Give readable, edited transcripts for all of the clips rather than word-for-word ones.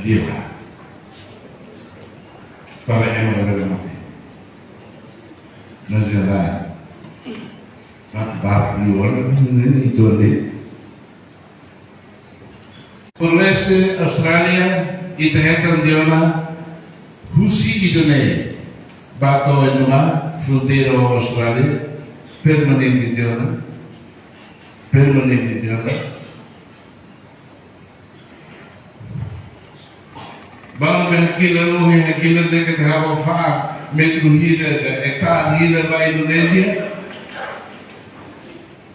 dia lá. Para é uma galera mati. Mas já lá, barco de ouro, itu ada. Por leste Australia, itu hetan dia na Husi idonei, bato enuma fronteira Austrália, permanente dia na, permanente dia na. Bang hakila dekat hawa metro hira hektar hira ba Indonesia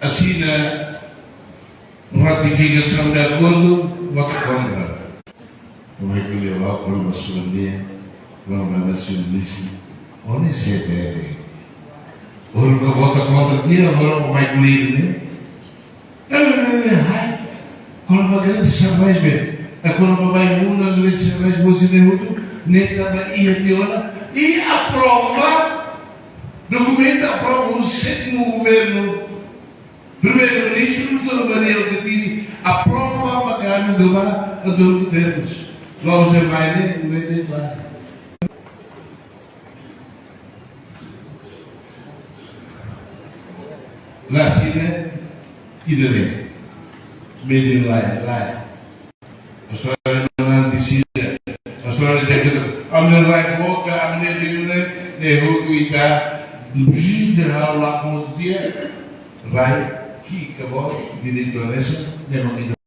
assina ratificação de acordo voto contra o recolheu lá por uma soberania por uma nacionalismo onde se deve o voto contra aqui agora o mais bonito né quando uma grande cerveja bem quando uma vai uma grande cerveja brasileira neta ia teola e aprova documento aprova o sétimo governo primeiro-ministro Dr. Maria Alcatini aprova a pagar do mar a dois termos nós não vai nem lá na China e também meio lá Australia não decide Australia dekat ambil right boka ambil diunen nehutu ika bujin hal lakon dia right ki kabo di Indonesia memang